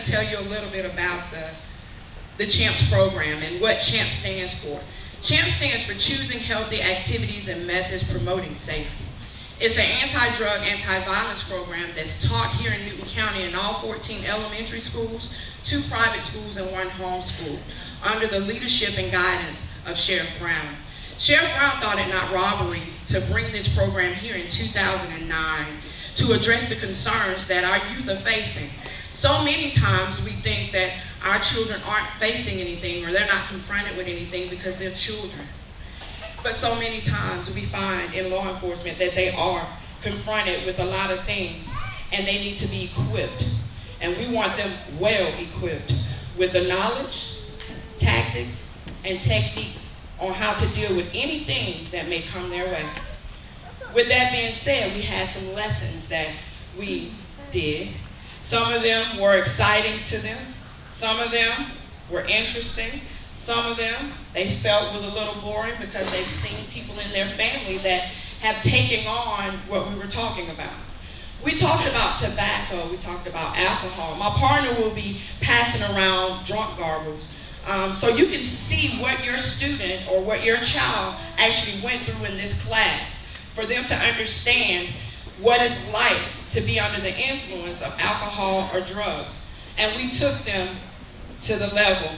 to tell you a little bit about the C.H.A.M.P.S program and what C.H.A.M.P.S stands for. C.H.A.M.P.S stands for Choosing Healthy Activities and Methods Promoting Safety. It's an anti-drug, anti-violence program that's taught here in Newton County in all 14 elementary schools, 2 private schools, and 1 home school, under the leadership and guidance of Sheriff Brown. Sheriff Brown thought it not robbery to bring this program here in 2009 to address the concerns that our youth are facing. So many times we think that our children aren't facing anything or they're not confronted with anything because they're children. But so many times we find in law enforcement that they are confronted with a lot of things and they need to be equipped. And we want them well equipped with the knowledge, tactics, and techniques on how to deal with anything that may come their way. With that being said, we had some lessons that we did. Some of them were exciting to them. Some of them were interesting. Some of them they felt was a little boring because they've seen people in their family that have taken on what we were talking about. We talked about tobacco, we talked about alcohol. My partner will be passing around drunk gargles so you can see what your student or what your child actually went through in this class, for them to understand what it's like to be under the influence of alcohol or drugs. And we took them to the level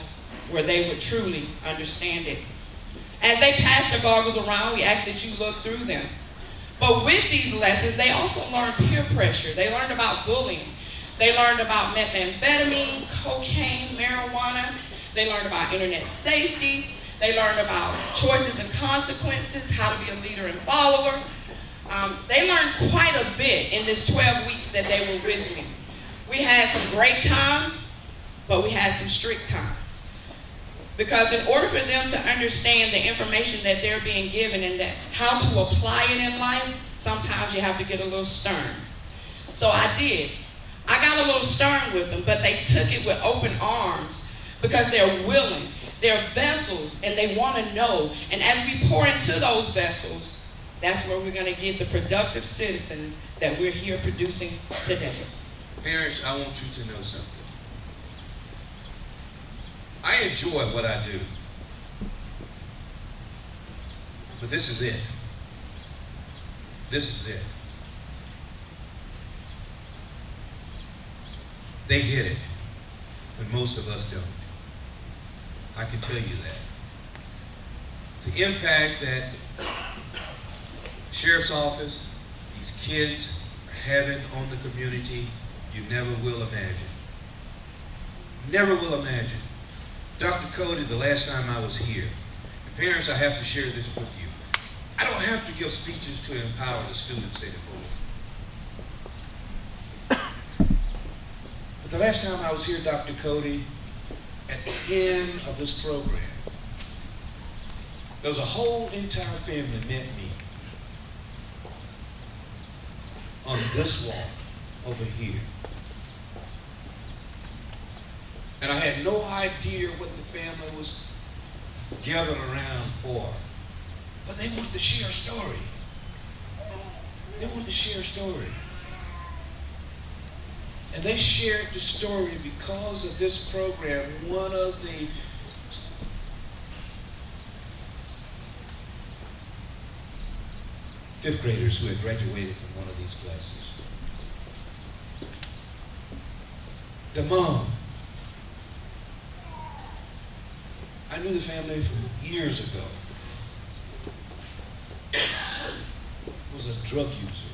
where they would truly understand it. As they passed the goggles around, we asked that you look through them. But with these lessons, they also learned peer pressure. They learned about bullying. They learned about methamphetamine, cocaine, marijuana. They learned about internet safety. They learned about choices and consequences, how to be a leader and follower. They learned quite a bit in this 12 weeks that they were with me. We had some great times, but we had some strict times. Because in order for them to understand the information that they're being given and that how to apply it in life, sometimes you have to get a little stern. So I did. I got a little stern with them, but they took it with open arms because they're willing. They're vessels and they want to know. And as we pour into those vessels, that's where we're going to get the productive citizens that we're here producing today. Parents, I want you to know something. I enjoy what I do, but this is it. This is it. They get it, but most of us don't. I can tell you that. The impact that Sheriff's Office, these kids are having on the community, you never will imagine. Never will imagine. Dr. Cody, the last time I was here, and parents, I have to share this with you. I don't have to give speeches to empower the students anymore. But the last time I was here, Dr. Cody, at the end of this program, there was a whole entire family met me on this wall over here. And I had no idea what the family was gathered around for. But they wanted to share a story. They wanted to share a story. And they shared the story because of this program. One of the fifth graders who had graduated from one of these classes. The mom. I knew the family from years ago. Was a drug user.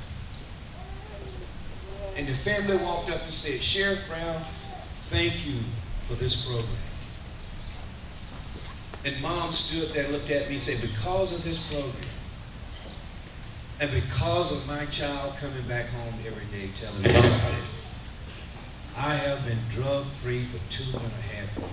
And the family walked up and said, Sheriff Brown, thank you for this program. And mom stood there and looked at me and said, because of this program, and because of my child coming back home every day telling me about it, I have been drug-free for 2.5 years.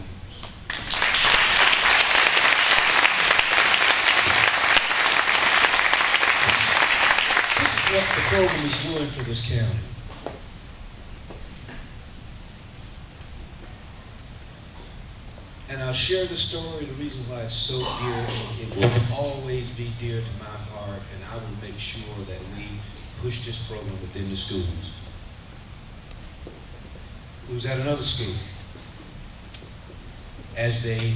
What the program is doing for this county. And I'll share the story, the reason why it's so dear, and it will always be dear to my heart, and I will make sure that we push this program within the schools. who was at another school. As they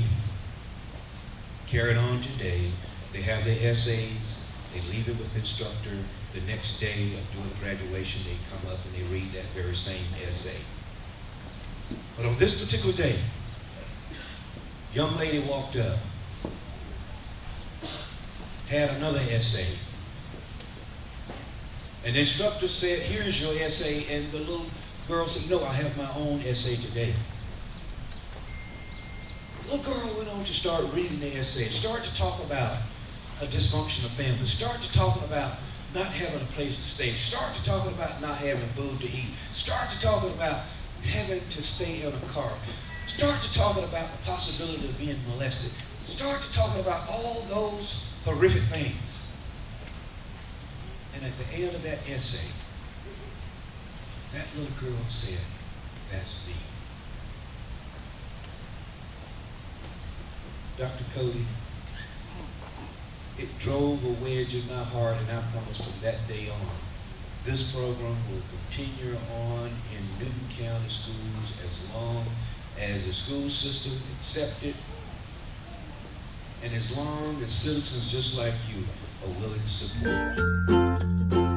carried on today, they have their essays, they leave it with the instructor. The next day, during graduation, they come up and they read that very same essay. But on this particular day, young lady walked up, had another essay. And the instructor said, here's your essay. And the little girl said, no, I have my own essay today. The little girl went on to start reading the essay, start to talk about a dysfunctional family, start to talking about not having a place to stay, start to talking about not having food to eat, start to talking about having to stay in a car, start to talking about the possibility of being molested, start to talking about all those horrific things. And at the end of that essay, that little girl said, that's me. Dr. Cody, it drove a wedge in my heart, and I promise from that day on, this program will continue on in Newton County schools as long as the school system accepts it, and as long as citizens just like you are willing to support it.